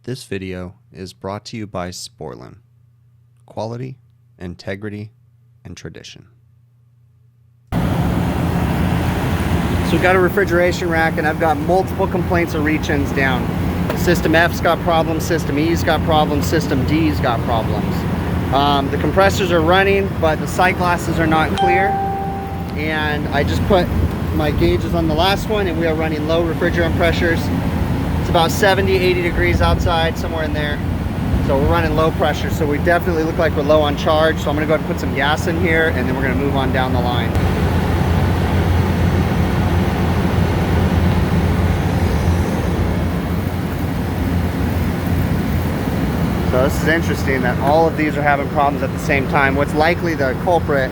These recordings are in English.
This video is brought to you by Sporlan. Quality, integrity, and tradition. So we've got a refrigeration rack and I've got multiple complaints of reach-ins down. System F's got problems, System E's got problems, System D's got problems. The compressors are running, but the sight glasses are not clear. And I just put my gauges on the last one and we are running low refrigerant pressures. It's about 70, 80 degrees outside, somewhere in there. So we're running low pressure, so we definitely look like we're low on charge. So I'm gonna go ahead and put some gas in here and then we're gonna move on down the line. So this is interesting that all of these are having problems at the same time. What's likely the culprit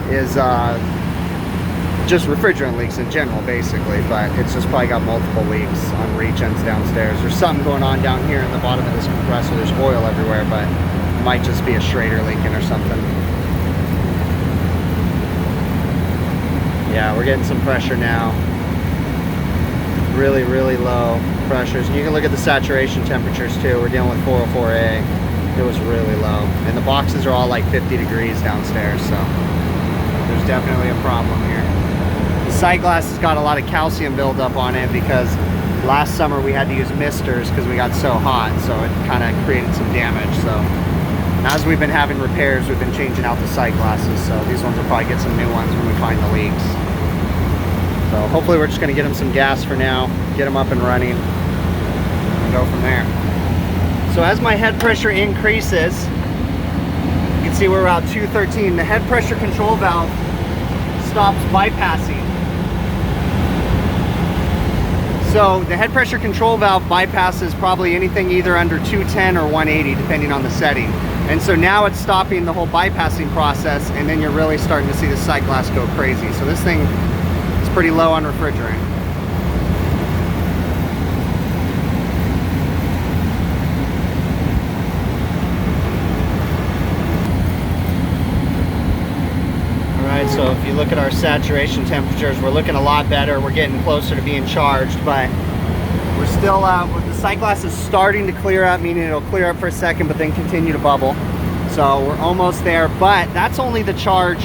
is just refrigerant leaks in general, basically, but it's just probably got multiple leaks on reach-ins downstairs. There's something going on down here in the bottom of this compressor. There's oil everywhere, but it might just be a Schrader leaking or something. Yeah, we're getting some pressure now. Really, really low pressures. And you can look at the saturation temperatures too. We're dealing with 404A. It was really low. And the boxes are all like 50 degrees downstairs, so there's definitely a problem here. The sight glass has got a lot of calcium buildup on it because last summer we had to use misters because we got so hot, so it kind of created some damage. So as we've been having repairs, we've been changing out the sight glasses, so these ones will probably get some new ones when we find the leaks. So hopefully we're just going to get them some gas for now, get them up and running, and go from there. So as my head pressure increases, you can see we're about 213. The head pressure control valve stops bypassing. So the head pressure control valve bypasses probably anything either under 210 or 180, depending on the setting. And so now it's stopping the whole bypassing process, and then you're really starting to see the sight glass go crazy. So this thing is pretty low on refrigerant. So if you look at our saturation temperatures, we're looking a lot better. We're getting closer to being charged, but we're still the sight glass is starting to clear up, meaning it'll clear up for a second but then continue to bubble. So we're almost there, but that's only the charge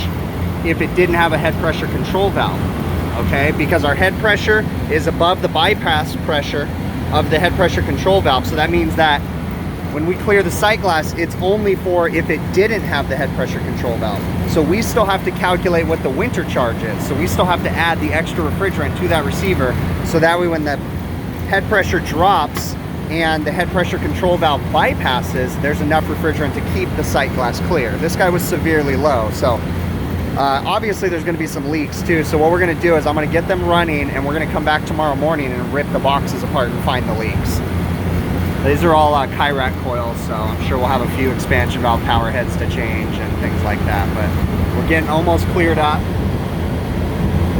if it didn't have a head pressure control valve, okay? Because our head pressure is above the bypass pressure of the head pressure control valve. So that means that when we clear the sight glass, it's only for if it didn't have the head pressure control valve. So we still have to calculate what the winter charge is. So we still have to add the extra refrigerant to that receiver. So that way when the head pressure drops and the head pressure control valve bypasses, there's enough refrigerant to keep the sight glass clear. This guy was severely low. So obviously there's gonna be some leaks too. So what we're gonna do is I'm gonna get them running and we're gonna come back tomorrow morning and rip the boxes apart and find the leaks. These are all Kyrac coils, so I'm sure we'll have a few expansion valve power heads to change and things like that, but we're getting almost cleared up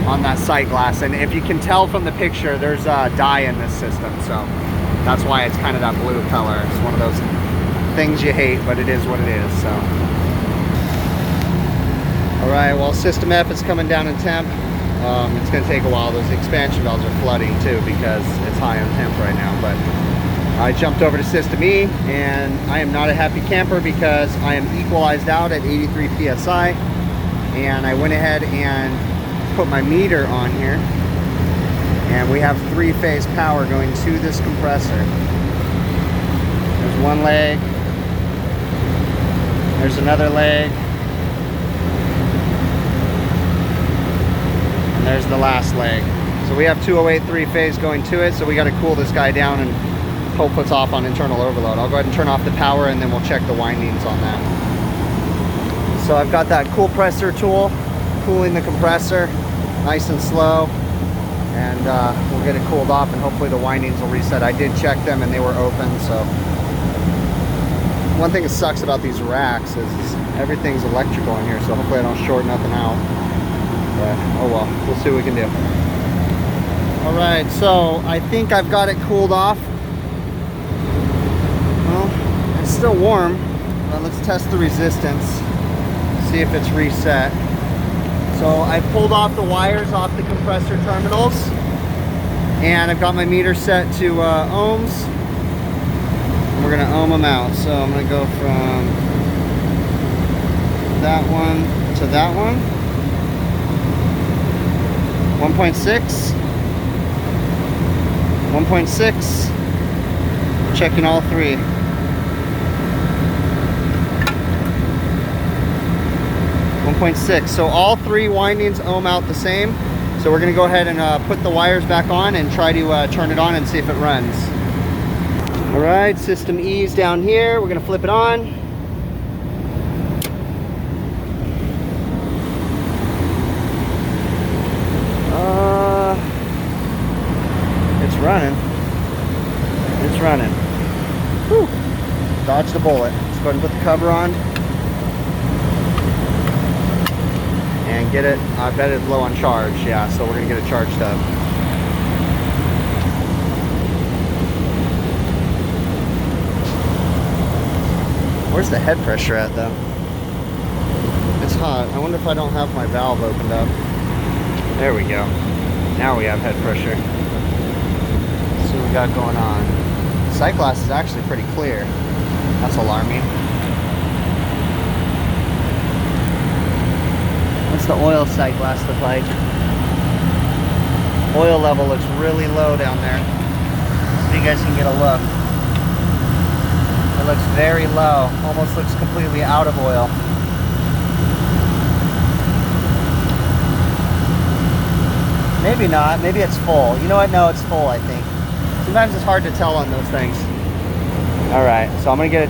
on that sight glass. And if you can tell from the picture, there's a dye in this system, so that's why it's kind of that blue color. It's one of those things you hate, but it is what it is. So all right, well, System F is coming down in temp. It's going to take a while. Those expansion valves are flooding too because it's high on temp right now, but I jumped over to System E, and I am not a happy camper because I am equalized out at 83 PSI, and I went ahead and put my meter on here, and we have 3-phase power going to this compressor. There's one leg, there's another leg, and there's the last leg. So we have 208 3-phase going to it, so we got to cool this guy down and hope it's off on internal overload. I'll go ahead and turn off the power and then we'll check the windings on that. So I've got that cool presser tool cooling the compressor nice and slow, and we'll get it cooled off and hopefully the windings will reset. I did check them and they were open. So one thing that sucks about these racks is everything's electrical in here, so hopefully I don't short nothing out, but oh well, we'll see what we can do. All right, so I think I've got it cooled off. It's still warm, but let's test the resistance, see if it's reset. So I pulled off the wires off the compressor terminals, and I've got my meter set to ohms. we're gonna ohm them out. So I'm gonna go from that one to that one. 1.6. 1.6. Checking all three. 1.6. So all three windings ohm out the same. So we're going to go ahead and put the wires back on and try to turn it on and see if it runs. All right, system E is down here. We're going to flip it on. It's running. It's running. Whew. Dodged a bullet. Let's go ahead and put the cover on. And get it, I bet it's low on charge. Yeah, so we're gonna get it charged up. Where's the head pressure at though? It's hot. I wonder if I don't have my valve opened up. There we go. Now we have head pressure. Let's see what we got going on. Sight glass is actually pretty clear. That's alarming. What's the oil sight glass look like? Oil level looks really low down there. So you guys can get a look. It looks very low. Almost looks completely out of oil. Maybe not. Maybe it's full. You know what? No, it's full, I think. Sometimes it's hard to tell on those things. Alright, so I'm going to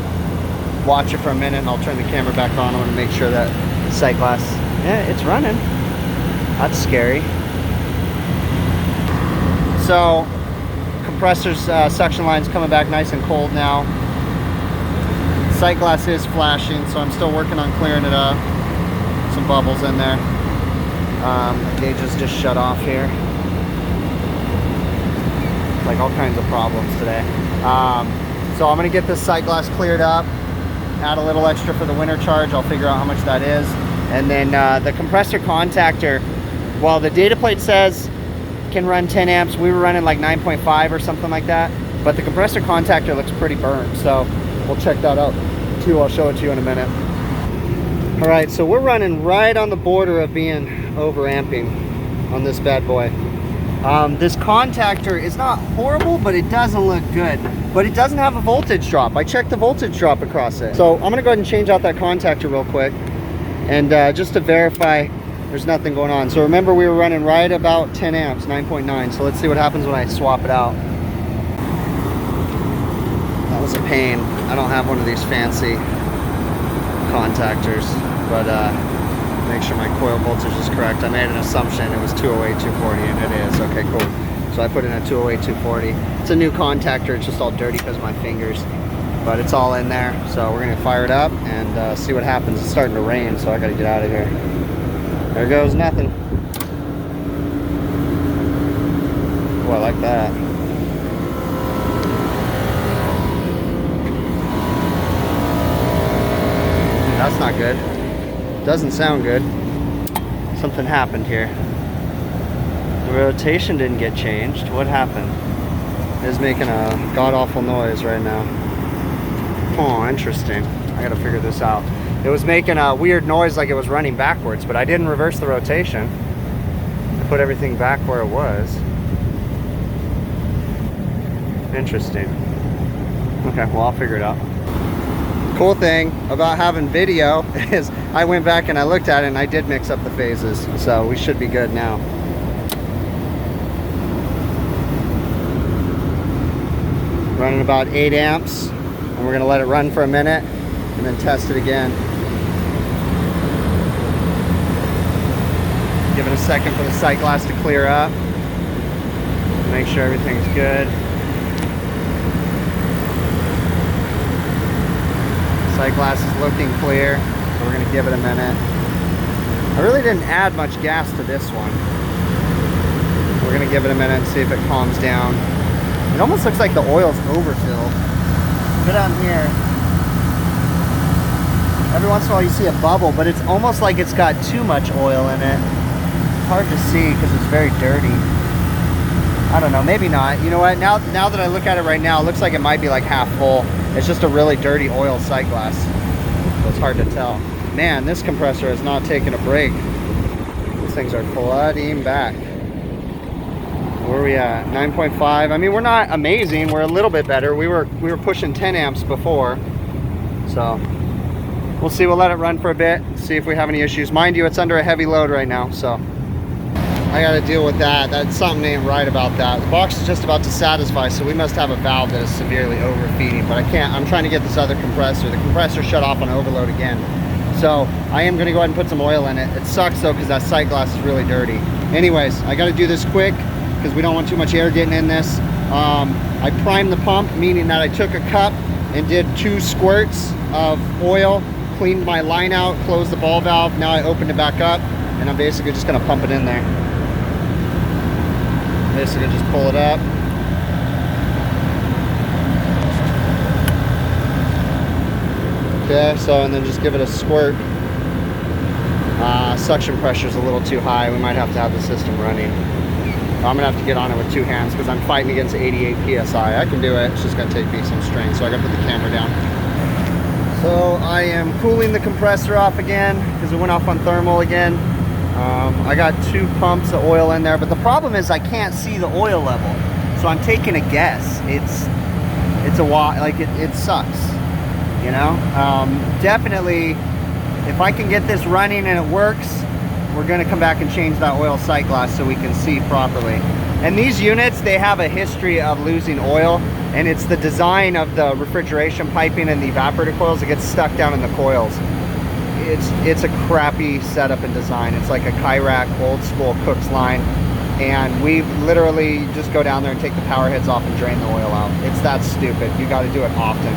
watch it for a minute and I'll turn the camera back on. I want to make sure that the sight glass, yeah, it's running. That's scary. So, compressor's suction line's coming back nice and cold now. Sight glass is flashing, so I'm still working on clearing it up. Some bubbles in there. The gauges just shut off here. Like all kinds of problems today. So I'm gonna get this sight glass cleared up, add a little extra for the winter charge. I'll figure out how much that is. And then the compressor contactor, well, the data plate says can run 10 amps. We were running like 9.5 or something like that. But the compressor contactor looks pretty burned. So we'll check that out too. I'll show it to you in a minute. All right, so we're running right on the border of being overamping on this bad boy. This contactor is not horrible, but it doesn't look good. But it doesn't have a voltage drop. I checked the voltage drop across it. So I'm gonna go ahead and change out that contactor real quick. And just to verify there's nothing going on. So remember we were running right about 10 amps, 9.9. So let's see what happens when I swap it out. That was a pain. I don't have one of these fancy contactors, but make sure my coil voltage is correct. I made an assumption it was 208, 240, and it is. Okay, cool. So I put in a 208, 240. It's a new contactor. It's just all dirty because of my fingers, but it's all in there. So we're gonna fire it up and see what happens. It's starting to rain, so I gotta get out of here. There goes nothing. Oh, I like that. That's not good. Doesn't sound good. Something happened here. The rotation didn't get changed. What happened? It's making a god-awful noise right now. Oh, interesting. I gotta figure this out. It was making a weird noise like it was running backwards, but I didn't reverse the rotation. I put everything back where it was. Interesting. Okay, well, I'll figure it out. Cool thing about having video is I went back and I looked at it and I did mix up the phases, so we should be good now. Running about 8 amps, and we're gonna let it run for a minute and then test it again. Give it a second for the sight glass to clear up. Make sure everything's good. Sight glass is looking clear, so we're gonna give it a minute. I really didn't add much gas to this one. We're gonna give it a minute and see if it calms down. It almost looks like the oil's overfilled. Go down here. Every once in a while you see a bubble, but it's almost like it's got too much oil in it. Hard to see because it's very dirty. I don't know, maybe not. You know what, now that I look at it right now, it looks like it might be like half full. It's just a really dirty oil sight glass, so it's hard to tell. Man, this compressor has not taken a break. These things are flooding back. Where are we at? 9.5. I mean, we're not amazing. We're a little bit better. We were pushing 10 amps before. So we'll see. We'll let it run for a bit, see if we have any issues. Mind you, it's under a heavy load right now, so I got to deal with that. That's something ain't right about that. The box is just about to satisfy, so we must have a valve that is severely overfeeding, but I can't. I'm trying to get this other compressor. The compressor shut off on overload again. So I am going to go ahead and put some oil in it. It sucks though, because that sight glass is really dirty. Anyways, I got to do this quick because we don't want too much air getting in this. I primed the pump, meaning that I took a cup and did 2 squirts of oil, cleaned my line out, closed the ball valve. Now I opened it back up, and I'm basically just going to pump it in there. Basically just pull it up. Okay, so and then just give it a squirt. Suction pressure is a little too high. We might have to have the system running. I'm gonna have to get on it with 2 hands because I'm fighting against 88 PSI. I can do it, it's just gonna take me some strength, so I gotta put the camera down. So I am cooling the compressor off again because it went off on thermal again. I got 2 pumps of oil in there, but the problem is I can't see the oil level. So I'm taking a guess. It's a lot, like it sucks, you know? Definitely, if I can get this running and it works, we're gonna come back and change that oil sight glass so we can see properly. And these units, they have a history of losing oil, and it's the design of the refrigeration piping and the evaporator coils that gets stuck down in the coils. It's a crappy setup and design. It's like a Kyrac old school Cook's line, and we literally just go down there and take the power heads off and drain the oil out. It's that stupid. You got to do it often.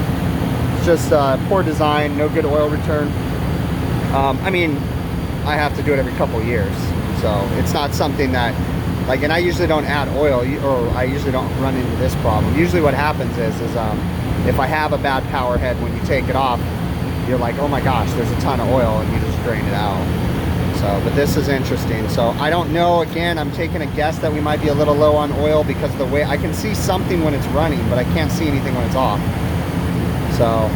It's just poor design, no good oil return. I mean, I have to do it every couple years, so it's not something that, like, and I usually don't add oil, or I usually don't run into this problem. Usually what happens is if I have a bad power head, when you take it off, you're like, oh my gosh, there's a ton of oil, and you just drain it out. So, but this is interesting. So I don't know, again, I'm taking a guess that we might be a little low on oil because of the way I can see something when it's running, but I can't see anything when it's off. So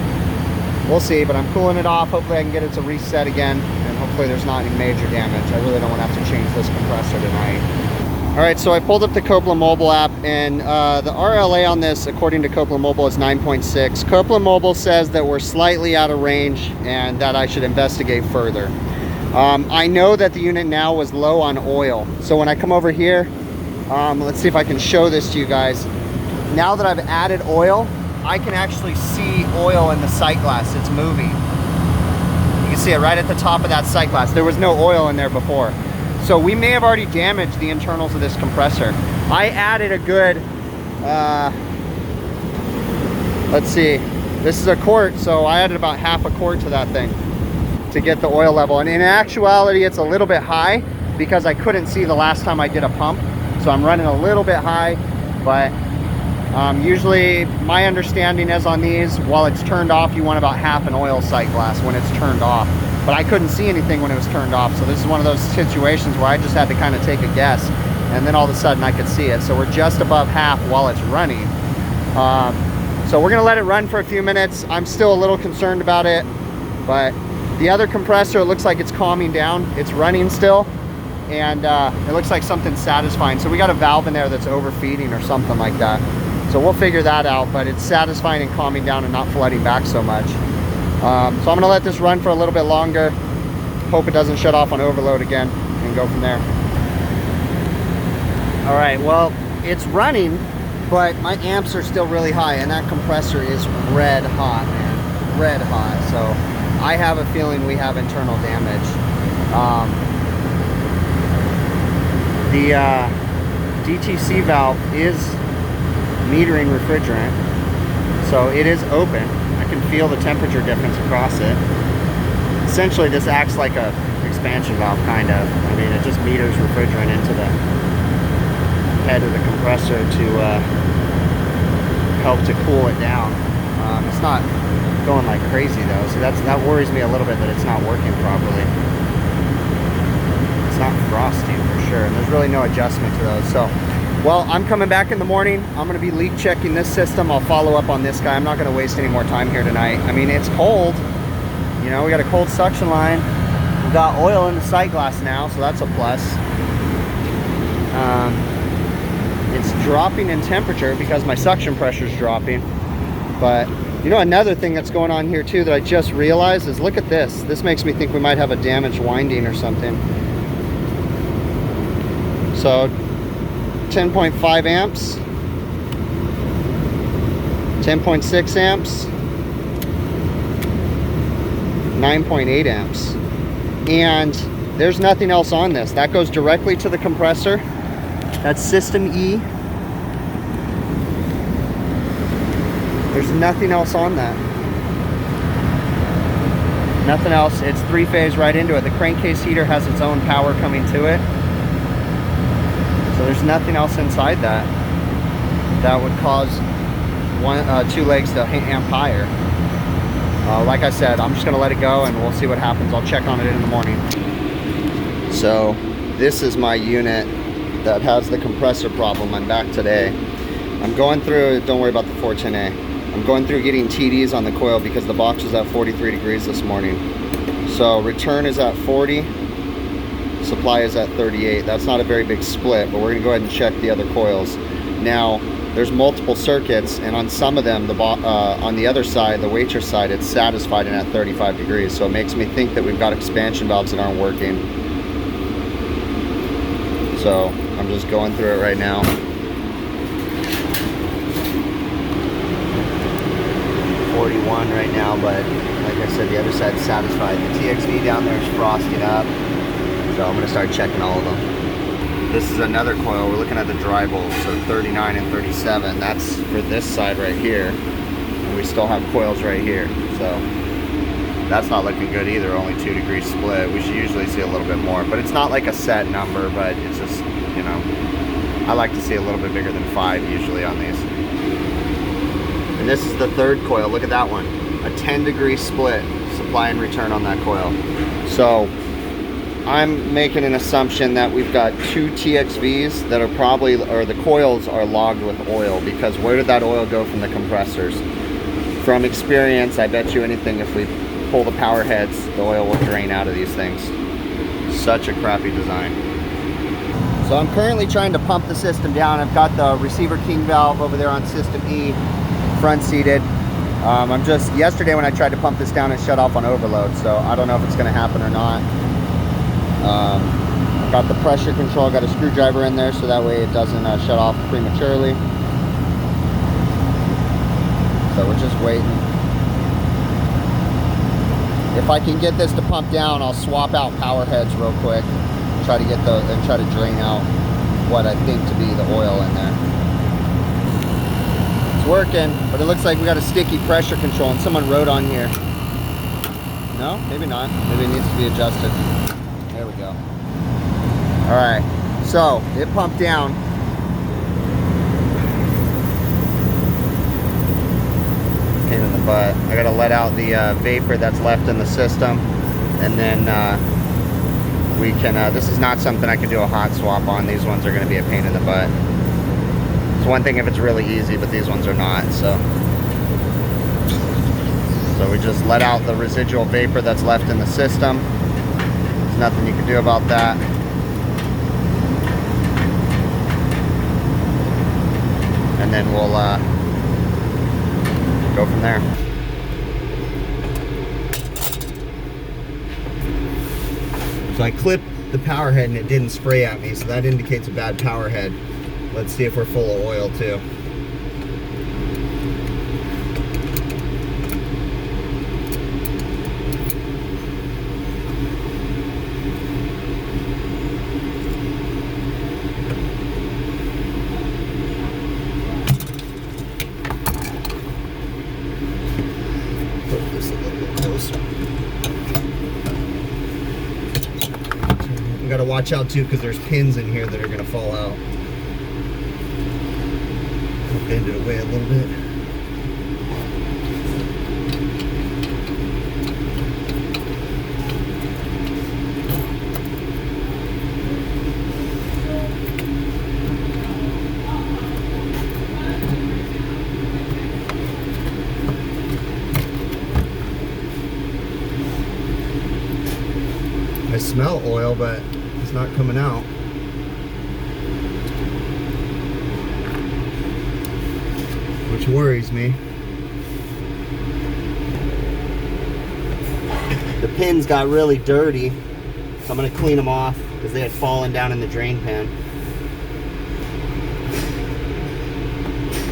we'll see, but I'm cooling it off. Hopefully I can get it to reset again, and hopefully there's not any major damage. I really don't want to have to change this compressor tonight. All right, so I pulled up the Copeland Mobile app, and the RLA on this, according to Copeland Mobile, is 9.6. Copeland Mobile says that we're slightly out of range and that I should investigate further. I know that the unit now was low on oil. So when I come over here, let's see if I can show this to you guys. Now that I've added oil, I can actually see oil in the sight glass. It's moving. You can see it right at the top of that sight glass. There was no oil in there before. So we may have already damaged the internals of this compressor. I added a good, let's see, this is a quart, so I added about half a quart to that thing to get the oil level. And in actuality, it's a little bit high because I couldn't see the last time I did a pump. So I'm running a little bit high, but usually my understanding is on these, while it's turned off, you want about half an oil sight glass when it's turned off. But I couldn't see anything when it was turned off. So this is one of those situations where I just had to kind of take a guess, and then all of a sudden I could see it. So we're just above half while it's running. So we're gonna let it run for a few minutes. I'm still a little concerned about it, but the other compressor, it looks like it's calming down. It's running still, and it looks like something's satisfying. So we got a valve in there that's overfeeding or something like that. So we'll figure that out, but it's satisfying and calming down and not flooding back so much. So I'm gonna let this run for a little bit longer. Hope it doesn't shut off on overload again, and go from there. All right, well, it's running, but my amps are still really high, and that compressor is red hot, man, red hot. So I have a feeling we have internal damage. The DTC valve is metering refrigerant, so it is open. I can feel the temperature difference across it. Essentially, this acts like a expansion valve, kind of. I mean, it just meters refrigerant into the head of the compressor to help to cool it down. It's not going like crazy though, so that worries me a little bit that it's not working properly. It's not frosty for sure, and there's really no adjustment to those. So Well, I'm coming back in the morning. I'm gonna be leak checking this system. I'll follow up on this guy. I'm not gonna waste any more time here tonight. I mean, it's cold. You know, we got a cold suction line. We've got oil in the sight glass now, so that's a plus. It's dropping in temperature because my suction pressure is dropping. But you know, another thing that's going on here too that I just realized is, look at this. This makes me think we might have a damaged winding or something. So 10.5 amps, 10.6 amps, 9.8 amps. And there's nothing else on this. That goes directly to the compressor. That's system E. There's nothing else on that. Nothing else. It's three-phase right into it. The crankcase heater has its own power coming to it. So there's nothing else inside that that would cause two legs to amp higher. Like I said, I'm just gonna let it go and we'll see what happens. I'll check on it in the morning. So this is my unit that has the compressor problem. I'm back today. I'm going through, don't worry about the 410A. I'm going through getting TDs on the coil because the box was at 43 degrees this morning. So return is at 40, supply is at 38. That's not a very big split, but we're gonna go ahead and check the other coils. Now, there's multiple circuits, and on some of them, on the other side, the Waitress side, it's satisfied and at 35 degrees. So it makes me think that we've got expansion valves that aren't working. So I'm just going through it right now. Right now, but like I said, the other side's satisfied. The TXV down there is frosting up, so I'm going to start checking all of them. This is another coil. We're looking at the dry bolts, so 39 and 37. That's for this side right here, and we still have coils right here, so that's not looking good either. Only 2 degree split. We should usually see a little bit more, but it's not like a set number, but it's just, you know, I like to see a little bit bigger than 5 usually on these. And this is the third coil. Look at that one. A 10 degree split, supply and return on that coil. So I'm making an assumption that we've got 2 TXVs that are probably, or the coils are logged with oil, because where did that oil go from the compressors? From experience, I bet you anything, if we pull the power heads, the oil will drain out of these things. Such a crappy design. So I'm currently trying to pump the system down. I've got the receiver king valve over there on system E, front seated. I'm just, yesterday when I tried to pump this down, it shut off on overload, so I don't know if it's going to happen or not. I've got the pressure control, got a screwdriver in there so that way it doesn't shut off prematurely. So we're just waiting. If I can get this to pump down, I'll swap out power heads real quick, try to get those and try to drain out what I think to be the oil in there. It's working, but it looks like we got a sticky pressure control, and someone wrote on here. No, maybe not. Maybe it needs to be adjusted. There we go. All right, so it pumped down. Pain in the butt. I gotta let out the vapor that's left in the system, and then we can, this is not something I can do a hot swap on. These ones are gonna be a pain in the butt. It's one thing if it's really easy, but these ones are not, so we just let out the residual vapor that's left in the system. There's nothing you can do about that. And then we'll go from there. So I clipped the power head and it didn't spray at me, so that indicates a bad power head. Let's see if we're full of oil too. Put this a little bit closer. We gotta watch out too, because there's pins in here that are gonna fall out. Bend it away a little bit. smell oil, but it's not coming out. Which worries me. The pins got really dirty, so I'm gonna clean them off because they had fallen down in the drain pan.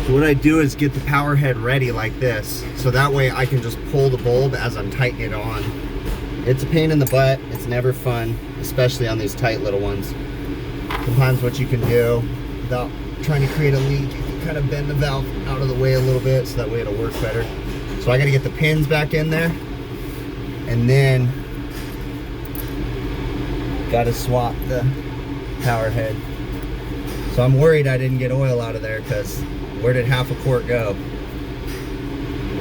So what I do is get the power head ready like this, so that way I can just pull the bulb as I'm tightening it on. It's a pain in the butt, it's never fun, especially on these tight little ones. Sometimes what you can do, without trying to create a leak, you can kind of bend the valve out of the way a little bit so that way it'll work better. So I gotta get the pins back in there, and then gotta swap the power head. So I'm worried I didn't get oil out of there, because where did half a quart go?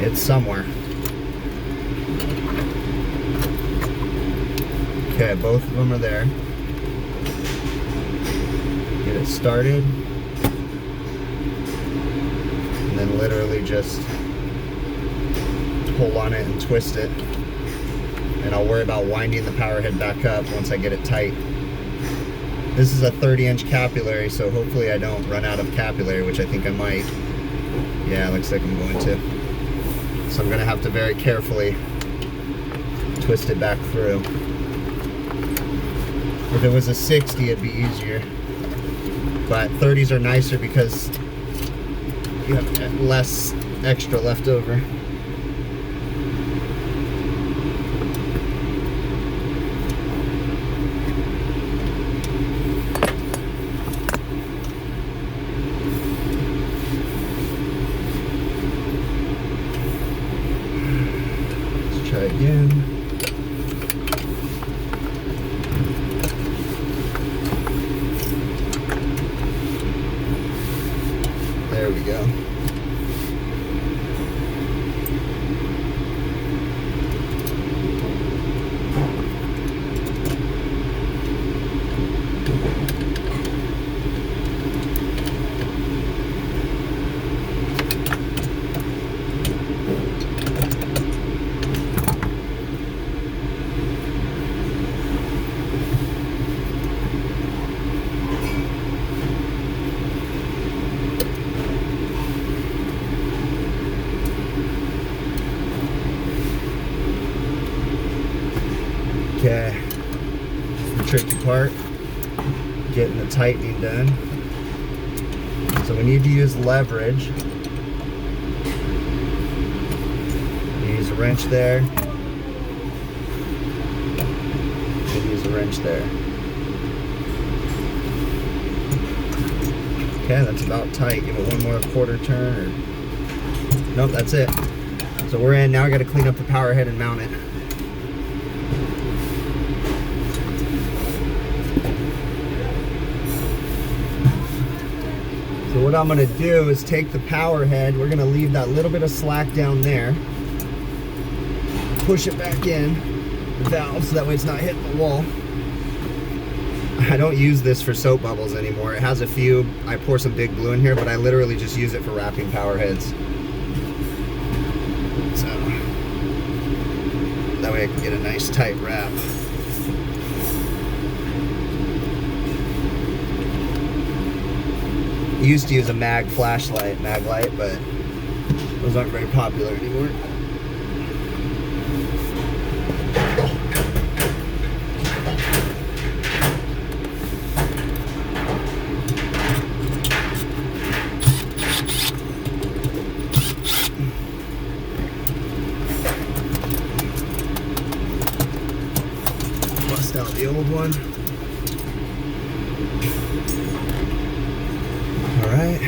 It's somewhere. Okay, both of them are there. Get it started. And then literally just pull on it and twist it. And I'll worry about winding the power head back up once I get it tight. This is a 30-inch capillary, so hopefully I don't run out of capillary, which I think I might. Yeah, looks like I'm going to. So I'm gonna have to very carefully twist it back through. If it was a 60, it'd be easier. But 30s are nicer because you have less extra left over. Try again. There we go. Okay, the tricky part, getting the tightening done. So we need to use leverage. Use a wrench there. And use a wrench there. Okay, that's about tight. Give it one more quarter turn. Or... Nope, that's it. So we're in. Now I got to clean up the power head and mount it. So what I'm going to do is take the power head, we're going to leave that little bit of slack down there, push it back in the valve so that way it's not hitting the wall. I don't use this for soap bubbles anymore. It has a few, I pour some big glue in here, but I literally just use it for wrapping power heads. So that way I can get a nice tight wrap. I used to use a mag light, but those aren't very popular anymore. Bust out the old one. All right.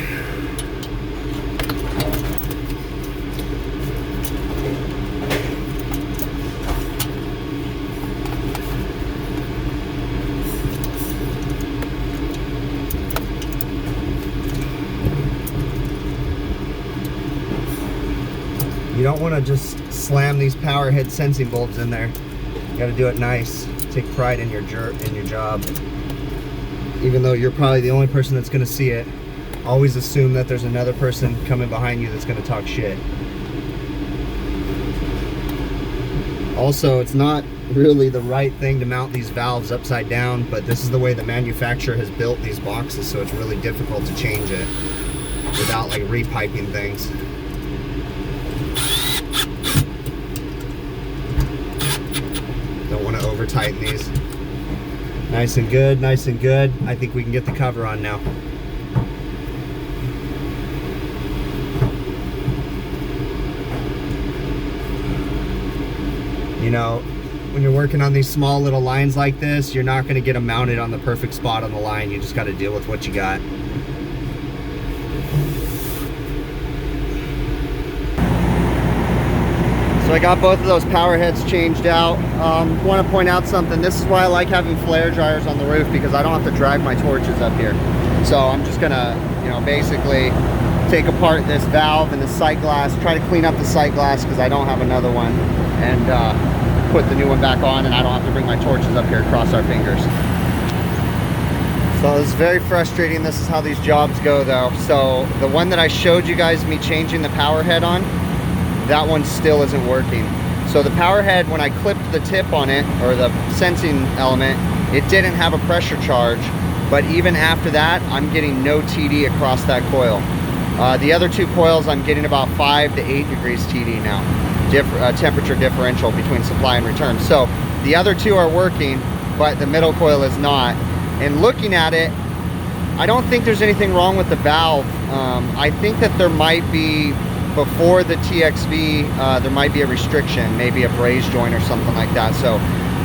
You don't want to just slam these power head sensing bulbs in there. You got to do it nice. Take pride in your job. Even though you're probably the only person that's going to see it, always assume that there's another person coming behind you that's going to talk shit. Also, it's not really the right thing to mount these valves upside down, but this is the way the manufacturer has built these boxes, so it's really difficult to change it without like repiping things. Don't want to over tighten these. Nice and good, nice and good. I think we can get the cover on now. You know, when you're working on these small little lines like this, you're not going to get them mounted on the perfect spot on the line. You just got to deal with what you got. So I got both of those power heads changed out. Want to point out something. This is why I like having flare dryers on the roof, because I don't have to drag my torches up here. So I'm just gonna, you know, basically take apart this valve and the sight glass, try to clean up the sight glass because I don't have another one, and put the new one back on, and I don't have to bring my torches up here and cross our fingers. So it's very frustrating. This is how these jobs go though. So the one that I showed you guys me changing the power head on, that one still isn't working. So the power head, when I clipped the tip on it, or the sensing element, it didn't have a pressure charge, but even after that, I'm getting no TD across that coil. The other two coils, I'm getting about 5 to 8 degrees TD now, temperature differential between supply and return. So the other two are working, but the middle coil is not. And looking at it, I don't think there's anything wrong with the valve. I think that there might be, before the TXV, there might be a restriction, maybe a braze joint or something like that. So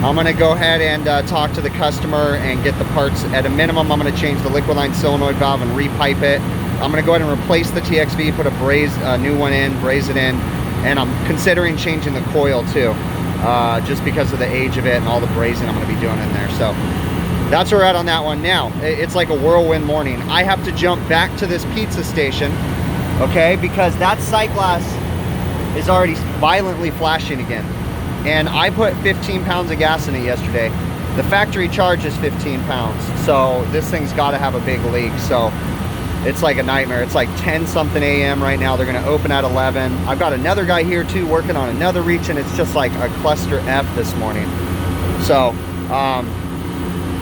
I'm going to go ahead and talk to the customer and get the parts. At a minimum, I'm going to change the liquid line solenoid valve and repipe it. I'm going to go ahead and replace the TXV, put a new one in, braze it in, and I'm considering changing the coil too, just because of the age of it and all the brazing I'm going to be doing in there. So that's where we're at on that one. Now, it's like a whirlwind morning. I have to jump back to this pizza station, okay, because that sight glass is already violently flashing again. And I put 15 pounds of gas in it yesterday. The factory charge is 15 pounds. So this thing's got to have a big leak. So it's like a nightmare. It's like 10 something a.m. right now. They're going to open at 11. I've got another guy here too working on another reach, and it's just like a cluster F this morning. So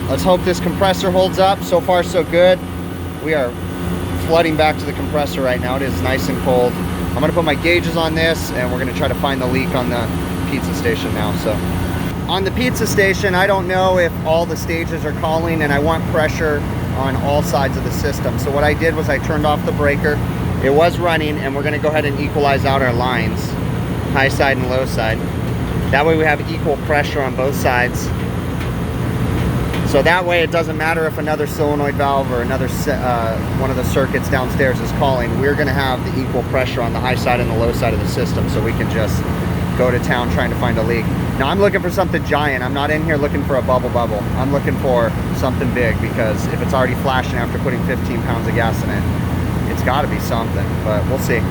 let's hope this compressor holds up. So far so good. We are flooding back to the compressor right now. It is nice and cold. I'm going to put my gauges on this, and we're going to try to find the leak on the pizza station now. So on the pizza station, I don't know if all the stages are calling, and I want pressure on all sides of the system. So what I did was I turned off the breaker. It was running, and we're going to go ahead and equalize out our lines, high side and low side. That way we have equal pressure on both sides. So that way it doesn't matter if another solenoid valve or another one of the circuits downstairs is calling. We're going to have the equal pressure on the high side and the low side of the system, so we can just go to town trying to find a leak. Now I'm looking for something giant. I'm not in here looking for a bubble. I'm looking for something big, because if it's already flashing after putting 15 pounds of gas in it, it's got to be something, but we'll see.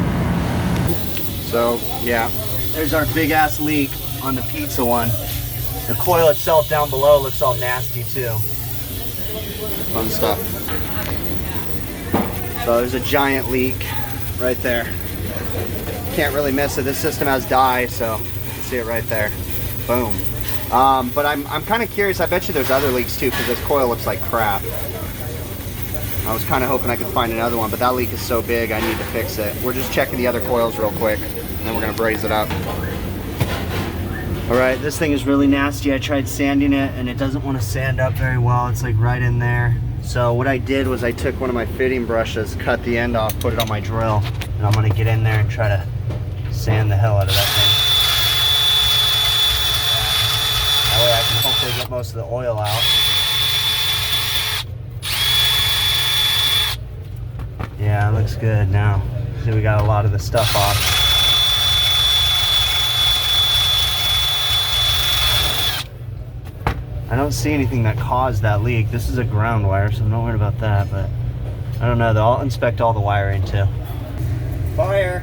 So yeah, there's our big ass leak on the pizza one. The coil itself down below looks all nasty too. Fun stuff. So there's a giant leak right there. Can't really miss it. This system has dye, so you can see it right there. Boom. But I'm kind of curious. I bet you there's other leaks too, because this coil looks like crap. I was kind of hoping I could find another one, but that leak is so big I need to fix it. We're just checking the other coils real quick, and then we're gonna braze it up. All right, this thing is really nasty. I tried sanding it, and it doesn't want to sand up very well. It's like right in there. So what I did was I took one of my fitting brushes, cut the end off, put it on my drill, and I'm gonna get in there and try to sand the hell out of that thing. That way I can hopefully get most of the oil out. Yeah, it looks good now. See, we got a lot of the stuff off. I don't see anything that caused that leak. This is a ground wire, so I'm not worried about that, but I don't know. I'll inspect all the wiring too. Fire!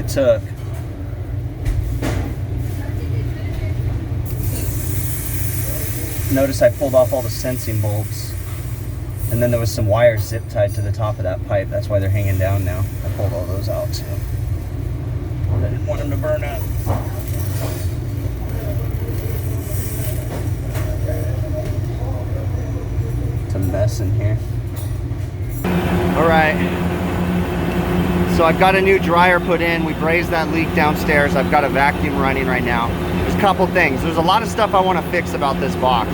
it took. Notice I pulled off all the sensing bulbs, and then there was some wires zip tied to the top of that pipe. That's why they're hanging down now. I pulled all those out too. I didn't want them to burn up. It's a mess in here. All right, so I've got a new dryer put in. We brazed that leak downstairs. I've got a vacuum running right now. There's a couple things. There's a lot of stuff I want to fix about this box.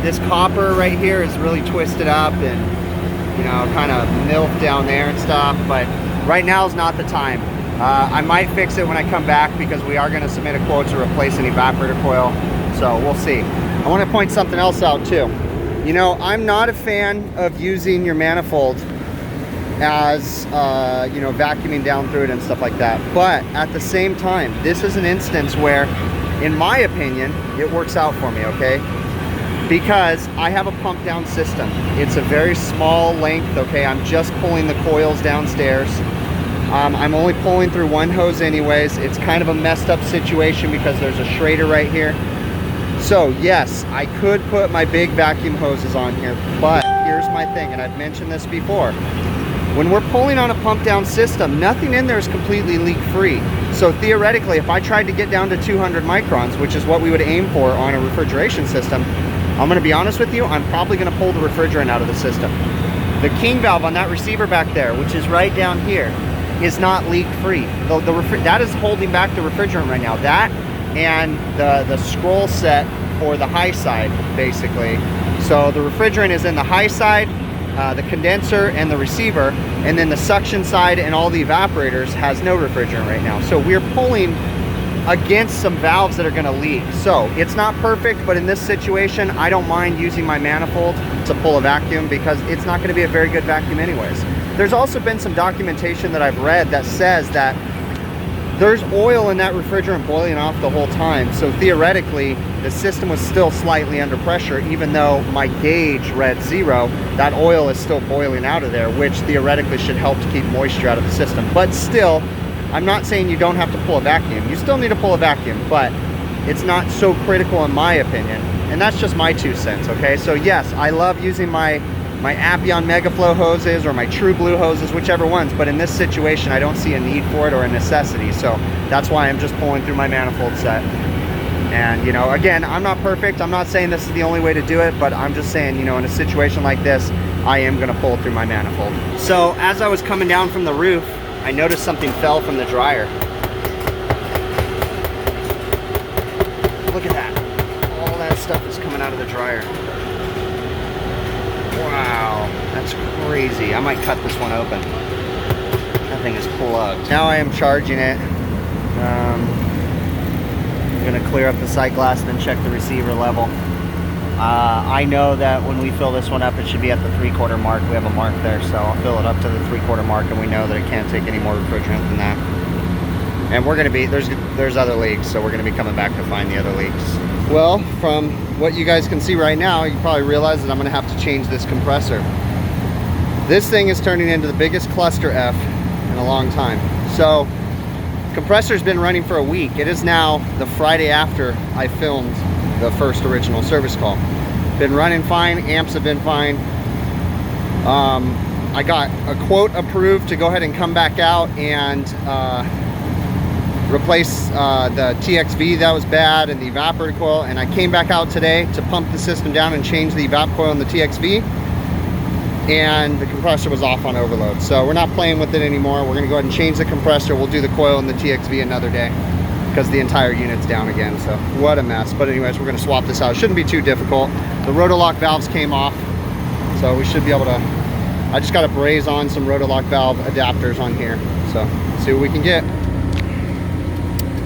This copper right here is really twisted up and, you know, kind of milked down there and stuff, but right now is not the time. I might fix it when I come back because we are going to submit a quote to replace an evaporator coil, so we'll see. I want to point something else out too. You know, I'm not a fan of using your manifold as, you know, vacuuming down through it and stuff like that. But at the same time, this is an instance where, in my opinion, it works out for me, okay? Because I have a pump down system. It's a very small length, okay? I'm just pulling the coils downstairs. I'm only pulling through one hose anyways. It's kind of a messed up situation because there's a Schrader right here. So yes, I could put my big vacuum hoses on here, but here's my thing, and I've mentioned this before. When we're pulling on a pump down system, nothing in there is completely leak free. So theoretically, if I tried to get down to 200 microns, which is what we would aim for on a refrigeration system, I'm gonna be honest with you, I'm probably gonna pull the refrigerant out of the system. The king valve on that receiver back there, which is right down here, is not leak free. That is holding back the refrigerant right now. That and the scroll set for the high side, basically. So the refrigerant is in the high side, the condenser and the receiver, and then the suction side and all the evaporators has no refrigerant right now. So we're pulling against some valves that are going to leak. So it's not perfect, but in this situation, I don't mind using my manifold to pull a vacuum because it's not going to be a very good vacuum anyways. There's also been some documentation that I've read that says that there's oil in that refrigerant boiling off the whole time. So theoretically, the system was still slightly under pressure, even though my gauge read 0, that oil is still boiling out of there, which theoretically should help to keep moisture out of the system. But still, I'm not saying you don't have to pull a vacuum. You still need to pull a vacuum, but it's not so critical in my opinion. And that's just my 2 cents, okay? So yes, I love using my Appion Megaflow hoses or my True Blue hoses, whichever ones, but in this situation I don't see a need for it or a necessity, so that's why I'm just pulling through my manifold set. And you know, again, I'm not perfect. I'm not saying this is the only way to do it, but I'm just saying, you know, in a situation like this, I am going to pull through my manifold. So as I was coming down from the roof, I noticed something fell from the dryer. Look at that. All that stuff is coming out of the dryer. Wow, that's crazy. I might cut this one open. That thing is plugged. Now I am charging it. I'm gonna clear up the sight glass and then check the receiver level. I know that when we fill this one up, it should be at the 3/4 mark. We have a mark there, so I'll fill it up to the 3/4 mark, and we know that it can't take any more refrigerant than that. And we're gonna be, there's other leaks, so we're gonna be coming back to find the other leaks. Well, from what you guys can see right now, you probably realize that I'm gonna have to change this compressor. This thing is turning into the biggest cluster F in a long time. So, compressor's been running for a week. It is now the Friday after I filmed the first original service call. Been running fine, amps have been fine. I got a quote approved to go ahead and come back out and replace the TXV that was bad and the evaporator coil, and I came back out today to pump the system down and change the evap coil in the TXV, and the compressor was off on overload. So we're not playing with it anymore. We're gonna go ahead and change the compressor. We'll do the coil in the TXV another day because the entire unit's down again. So what a mess. But anyways, we're gonna swap this out. It shouldn't be too difficult. The rotor lock valves came off, so we should be able to, I just gotta braze on some rotor lock valve adapters on here. So see what we can get.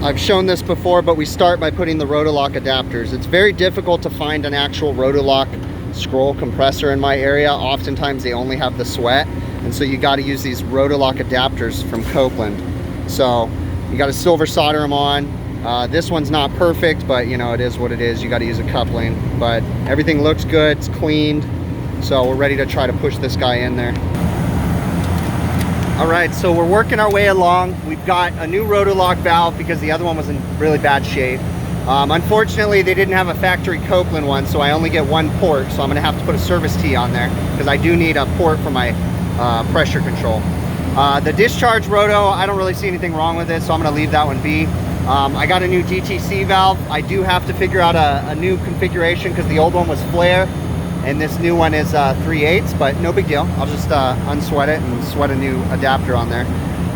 I've shown this before, but we start by putting the rotor lock adapters. It's very difficult to find an actual rotor lock scroll compressor in my area. Oftentimes they only have the sweat, and so you got to use these rotor lock adapters from Copeland. So you got to silver solder them on. This one's not perfect, but you know, it is what it is. You got to use a coupling, but everything looks good. It's cleaned, so we're ready to try to push this guy in there. All right, so we're working our way along. We've got a new rotor lock valve because the other one was in really bad shape. Unfortunately, they didn't have a factory Copeland one, so I only get one port, so I'm gonna have to put a service tee on there because I do need a port for my pressure control. The discharge roto, I don't really see anything wrong with it, so I'm gonna leave that one be. I got a new DTC valve. I do have to figure out a new configuration because the old one was flare, and this new one is 3/8, but no big deal. I'll just unsweat it and sweat a new adapter on there.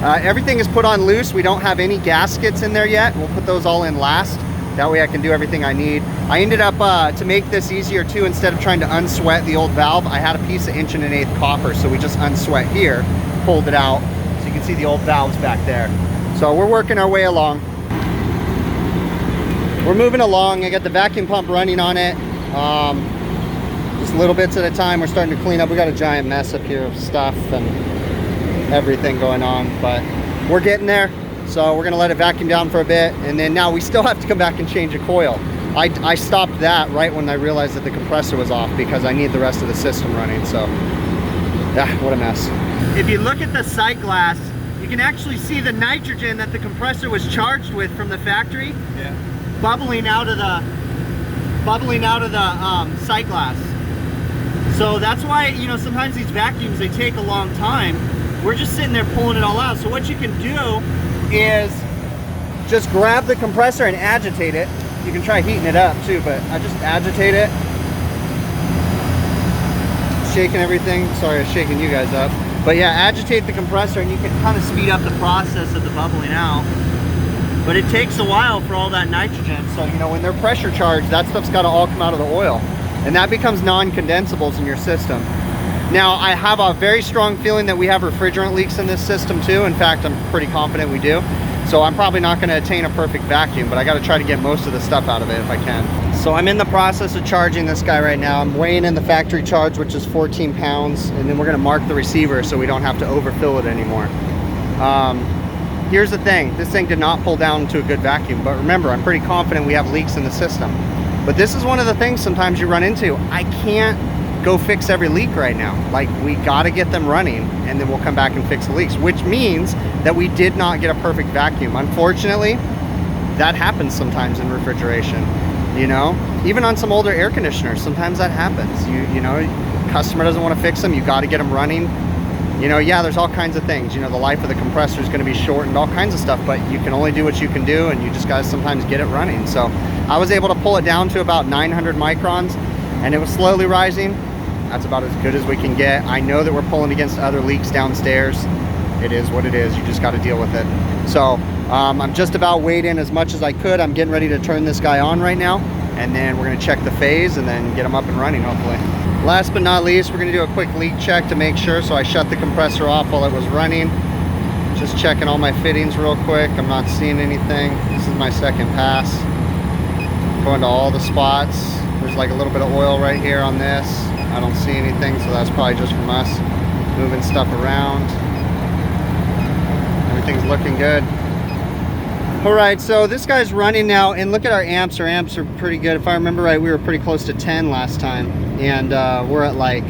Everything is put on loose. We don't have any gaskets in there yet. We'll put those all in last. That way I can do everything I need. I ended up, to make this easier too, instead of trying to unsweat the old valve, I had a piece of 1 1/8" copper, so we just unsweat here, pulled it out, so you can see the old valves back there. So we're working our way along. We're moving along. I got the vacuum pump running on it. Just little bits at a time. We're starting to clean up. We got a giant mess up here of stuff and everything going on, but we're getting there. So we're gonna let it vacuum down for a bit, and then now we still have to come back and change a coil. I stopped that right when I realized that the compressor was off because I need the rest of the system running. So yeah, what a mess. If you look at the sight glass, you can actually see the nitrogen that the compressor was charged with from the factory, yeah, bubbling out of the sight glass. So that's why, you know, sometimes these vacuums, they take a long time. We're just sitting there pulling it all out. So what you can do is just grab the compressor and agitate it. You can try heating it up too, but I just agitate it. Shaking everything. Sorry, I was shaking you guys up. But yeah, agitate the compressor and you can kind of speed up the process of the bubbling out. But it takes a while for all that nitrogen. So, you know, when they're pressure charged, that stuff's got to all come out of the oil. And that becomes non-condensables in your system. Now, I have a very strong feeling that we have refrigerant leaks in this system too. In fact, I'm pretty confident we do. So I'm probably not going to attain a perfect vacuum, but I got to try to get most of the stuff out of it if I can. So I'm in the process of charging this guy right now. I'm weighing in the factory charge, which is 14 pounds, and then we're going to mark the receiver so we don't have to overfill it anymore. Here's the thing. This thing did not pull down to a good vacuum, but remember, I'm pretty confident we have leaks in the system. But this is one of the things sometimes you run into. I can't go fix every leak right now. Like, we got to get them running, and then we'll come back and fix the leaks, which means that we did not get a perfect vacuum. Unfortunately, that happens sometimes in refrigeration. You know, even on some older air conditioners, sometimes that happens. You know, customer doesn't want to fix them. You got to get them running. You know, yeah, there's all kinds of things. You know, the life of the compressor is going to be shortened, all kinds of stuff, but you can only do what you can do, and you just got to sometimes get it running. So I was able to pull it down to about 900 microns, and it was slowly rising. That's about as good as we can get. I know that we're pulling against other leaks downstairs. It is what it is. You just got to deal with it. So I'm just about weighed in as much as I could. I'm getting ready to turn this guy on right now, and then we're going to check the phase and then get him up and running, hopefully. Last but not least, we're going to do a quick leak check to make sure. So I shut the compressor off while it was running. Just checking all my fittings real quick. I'm not seeing anything. This is my second pass. Going to all the spots. There's like a little bit of oil right here on this. I don't see anything, so that's probably just from us moving stuff around. Everything's looking good. All right, so this guy's running now, and look at our amps. Our amps are pretty good. If I remember right, we were pretty close to 10 last time, and we're at like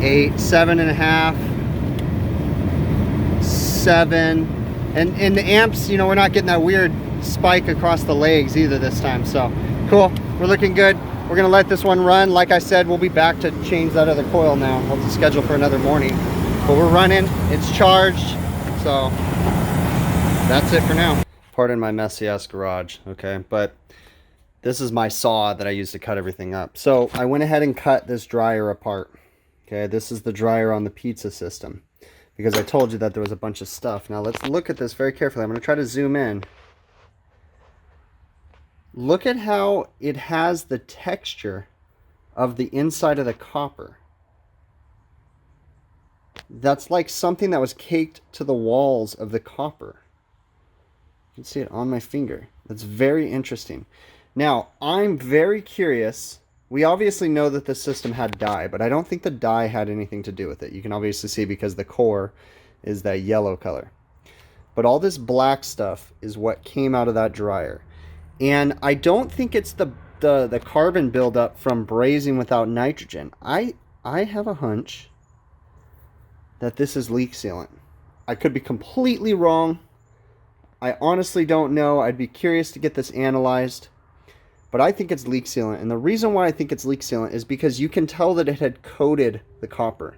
8, 7.5, 7, and the amps, you know, we're not getting that weird spike across the legs either this time. So cool, we're looking good. We're gonna let this one run. Like I said, we'll be back to change that other coil now. We'll have to schedule for another morning, but we're running, it's charged, so that's it for now. Pardon my messy ass garage, okay? But this is my saw that I use to cut everything up. So I went ahead and cut this dryer apart, okay? This is the dryer on the pizza system, because I told you that there was a bunch of stuff. Now let's look at this very carefully. I'm gonna try to zoom in. Look at how it has the texture of the inside of the copper. That's like something that was caked to the walls of the copper. You can see it on my finger. That's very interesting. Now, I'm very curious. We obviously know that the system had dye, but I don't think the dye had anything to do with it. You can obviously see because the core is that yellow color. But all this black stuff is what came out of that dryer. And I don't think it's the carbon buildup from brazing without nitrogen. I have a hunch that this is leak sealant. I could be completely wrong. I honestly don't know. I'd be curious to get this analyzed. But I think it's leak sealant. And the reason why I think it's leak sealant is because you can tell that it had coated the copper.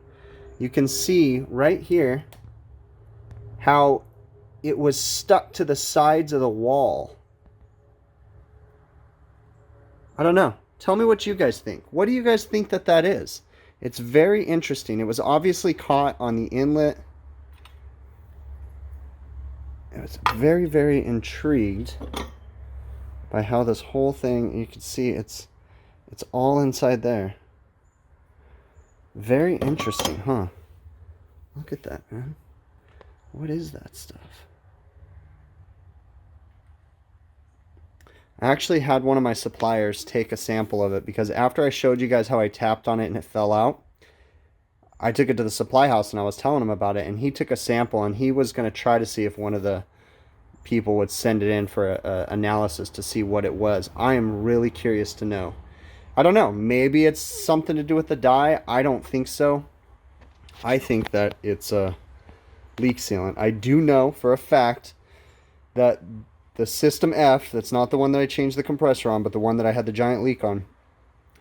You can see right here how it was stuck to the sides of the wall. I don't know. Tell me what you guys think. What do you guys think that that is? It's very interesting. It was obviously caught on the inlet. I was very, very intrigued by how this whole thing, you can see it's all inside there. Very interesting, huh? Look at that, man. What is that stuff? I actually had one of my suppliers take a sample of it because after I showed you guys how I tapped on it and it fell out, I took it to the supply house and I was telling him about it, and he took a sample and he was going to try to see if one of the people would send it in for a analysis to see what it was. I am really curious to know. I don't know. Maybe it's something to do with the dye. I don't think so. I think that it's a leak sealant. I do know for a fact that the System F, that's not the one that I changed the compressor on, but the one that I had the giant leak on,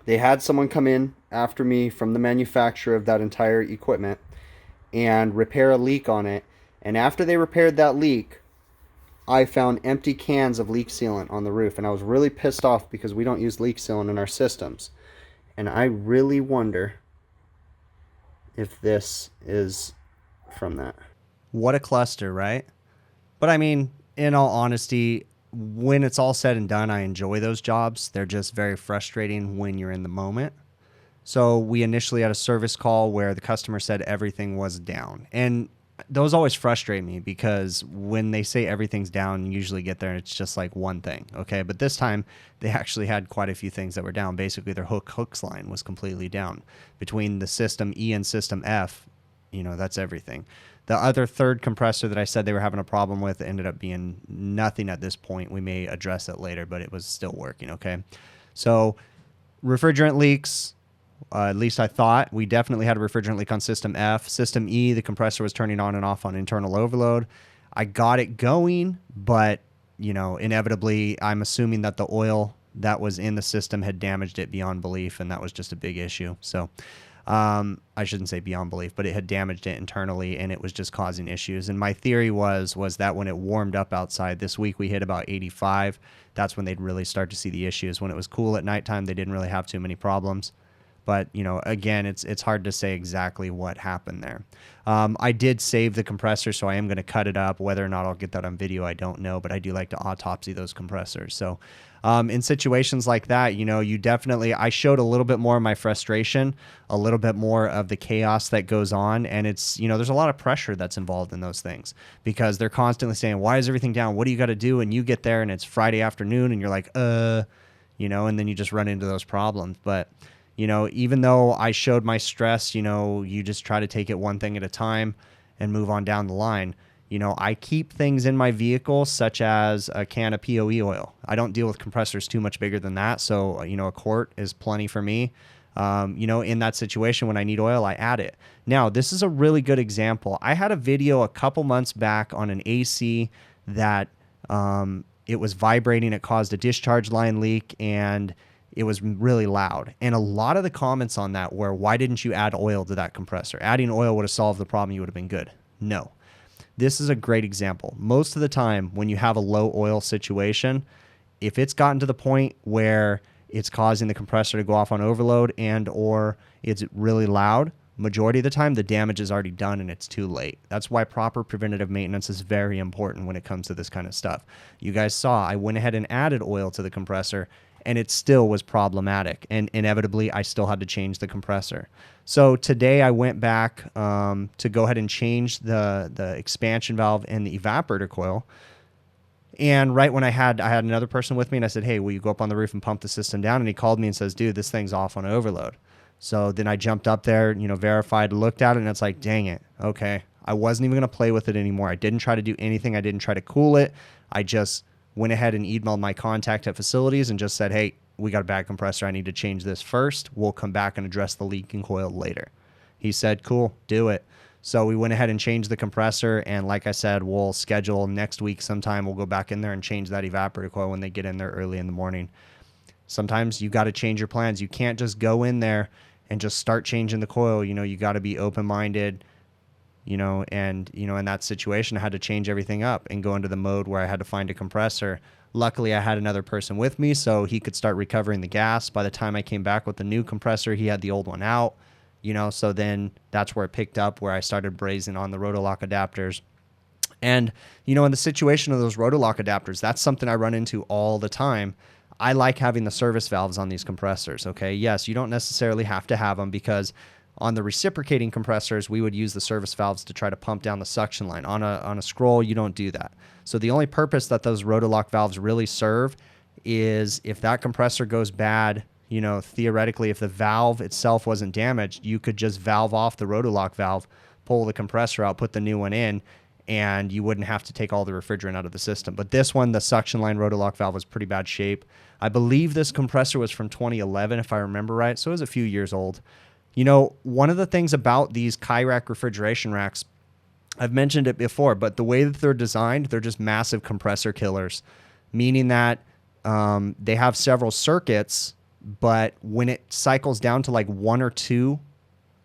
they had someone come in after me from the manufacturer of that entire equipment and repair a leak on it. And after they repaired that leak, I found empty cans of leak sealant on the roof. And I was really pissed off because we don't use leak sealant in our systems. And I really wonder if this is from that. What a cluster, right? But I mean, in all honesty, when it's all said and done, I enjoy those jobs. They're just very frustrating when you're in the moment. So we initially had a service call where the customer said everything was down. And those always frustrate me because when they say everything's down, you usually get there and it's just like one thing. Okay. But this time they actually had quite a few things that were down. Basically their hooks line was completely down. Between the System E and System F, that's everything. The other third compressor that I said they were having a problem with ended up being nothing at this point. We may address it later, but it was still working. Okay. So refrigerant leaks, at least I thought. We definitely had a refrigerant leak on System F. System E, the compressor was turning on and off on internal overload. I got it going, but, inevitably, I'm assuming that the oil that was in the system had damaged it beyond belief, and that was just a big issue. So I shouldn't say beyond belief, but it had damaged it internally, and it was just causing issues. And my theory was that when it warmed up outside, this week we hit about 85. That's when they'd really start to see the issues. When it was cool at nighttime, they didn't really have too many problems. But, again, it's hard to say exactly what happened there. I did save the compressor, so I am going to cut it up. Whether or not I'll get that on video, I don't know. But I do like to autopsy those compressors. So in situations like that, you definitely, I showed a little bit more of my frustration, a little bit more of the chaos that goes on. And it's, there's a lot of pressure that's involved in those things because they're constantly saying, why is everything down? What do you got to do? And you get there and it's Friday afternoon and you're like, and then you just run into those problems. But even though I showed my stress, you just try to take it one thing at a time and move on down the line. I keep things in my vehicle, such as a can of POE oil. I don't deal with compressors too much bigger than that. So, a quart is plenty for me. In that situation, when I need oil, I add it. Now, this is a really good example. I had a video a couple months back on an AC that it was vibrating. It caused a discharge line leak, and it was really loud. And a lot of the comments on that were, why didn't you add oil to that compressor? Adding oil would have solved the problem. You would have been good. No. This is a great example. Most of the time when you have a low oil situation, if it's gotten to the point where it's causing the compressor to go off on overload and or it's really loud, majority of the time the damage is already done and it's too late. That's why proper preventative maintenance is very important when it comes to this kind of stuff. You guys saw I went ahead and added oil to the compressor and it still was problematic. And inevitably, I still had to change the compressor. So today I went back to go ahead and change the expansion valve and the evaporator coil. And right when I had another person with me, and I said, hey, will you go up on the roof and pump the system down? And he called me and says, dude, this thing's off on overload. So then I jumped up there, verified, looked at it, and it's like, dang it. Okay. I wasn't even going to play with it anymore. I didn't try to do anything. I didn't try to cool it. I just went ahead and emailed my contact at facilities and just said, hey, we got a bad compressor. I need to change this first. We'll come back and address the leaking coil later. He said, cool, do it. So we went ahead and changed the compressor, and like I said, we'll schedule next week sometime. We'll go back in there and change that evaporator coil when they get in there early in the morning. Sometimes you got to change your plans. You can't just go in there and just start changing the coil. You got to be open-minded, and, in that situation, I had to change everything up and go into the mode where I had to find a compressor. Luckily, I had another person with me, so he could start recovering the gas. By the time I came back with the new compressor, he had the old one out. So then that's where it picked up, where I started brazing on the Rotolock adapters. And, in the situation of those Rotolock adapters, that's something I run into all the time. I like having the service valves on these compressors, okay? Yes, you don't necessarily have to have them, because on the reciprocating compressors, we would use the service valves to try to pump down the suction line. On a scroll, you don't do that. So the only purpose that those Rotolock valves really serve is if that compressor goes bad, theoretically, if the valve itself wasn't damaged, you could just valve off the Rotolock valve, pull the compressor out, put the new one in, and you wouldn't have to take all the refrigerant out of the system. But this one, the suction line Rotolock valve, was pretty bad shape. I believe this compressor was from 2011, if I remember right, so it was a few years old. One of the things about these Kyrac refrigeration racks, I've mentioned it before, but the way that they're designed, they're just massive compressor killers, meaning that they have several circuits, but when it cycles down to like one or two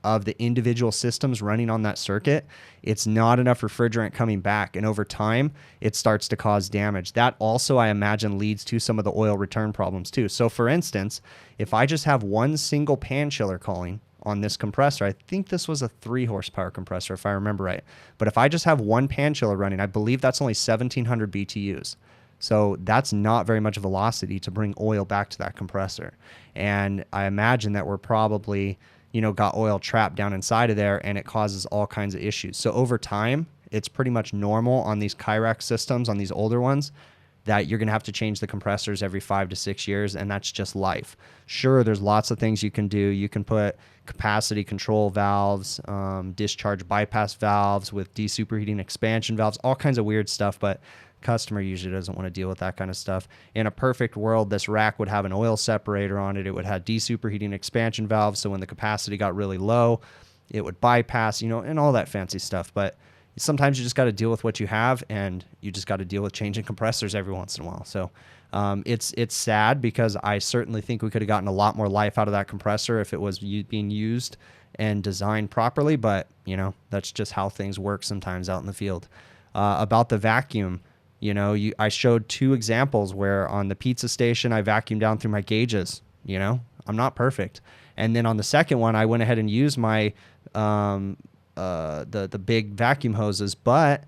of the individual systems running on that circuit, it's not enough refrigerant coming back. And over time, it starts to cause damage. That also, I imagine, leads to some of the oil return problems too. So for instance, if I just have one single pan chiller calling on this compressor, I think this was a 3 horsepower compressor, if I remember right. But if I just have one pan chiller running, I believe that's only 1,700 BTUs. So that's not very much velocity to bring oil back to that compressor. And I imagine that we're probably, got oil trapped down inside of there, and it causes all kinds of issues. So over time, it's pretty much normal on these Kyrac systems, on these older ones, that you're going to have to change the compressors every 5 to 6 years, and that's just life. Sure, there's lots of things you can do. You can put capacity control valves, discharge bypass valves with desuperheating expansion valves, all kinds of weird stuff, but customer usually doesn't want to deal with that kind of stuff. In a perfect world, this rack would have an oil separator on it. It would have desuperheating expansion valves, so when the capacity got really low, it would bypass, and all that fancy stuff. But sometimes you just got to deal with what you have, and you just got to deal with changing compressors every once in a while. So it's sad, because I certainly think we could have gotten a lot more life out of that compressor if it was being used and designed properly. But, that's just how things work sometimes out in the field. About the vacuum, I showed 2 examples where on the pizza station, I vacuumed down through my gauges. I'm not perfect. And then on the second one, I went ahead and used my the big vacuum hoses, but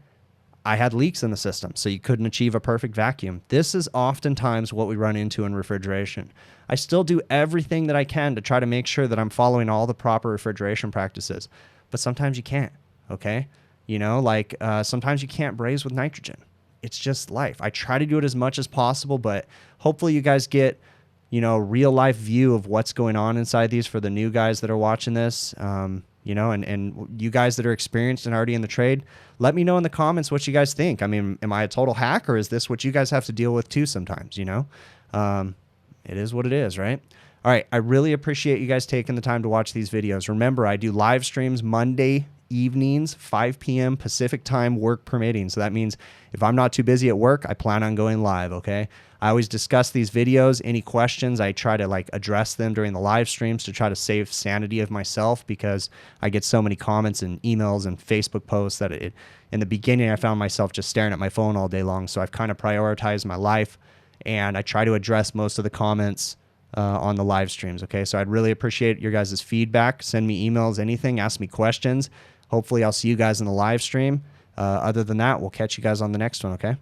I had leaks in the system, so you couldn't achieve a perfect vacuum. This is oftentimes what we run into in refrigeration. I still do everything that I can to try to make sure that I'm following all the proper refrigeration practices, but sometimes you can't, okay? Sometimes you can't braze with nitrogen. It's just life. I try to do it as much as possible, but hopefully you guys get, real life view of what's going on inside these for the new guys that are watching this. And you guys that are experienced and already in the trade, let me know in the comments what you guys think. I mean, am I a total hack, or is this what you guys have to deal with too sometimes, It is what it is, right? All right. I really appreciate you guys taking the time to watch these videos. Remember, I do live streams Monday evenings, 5 p.m. Pacific time, work permitting. So that means if I'm not too busy at work, I plan on going live, okay? I always discuss these videos. Any questions, I try to address them during the live streams to try to save sanity of myself, because I get so many comments and emails and Facebook posts that in the beginning, I found myself just staring at my phone all day long. So I've kind of prioritized my life, and I try to address most of the comments on the live streams, okay? So I'd really appreciate your guys' feedback. Send me emails, anything, ask me questions. Hopefully I'll see you guys in the live stream. Other than that, we'll catch you guys on the next one, okay?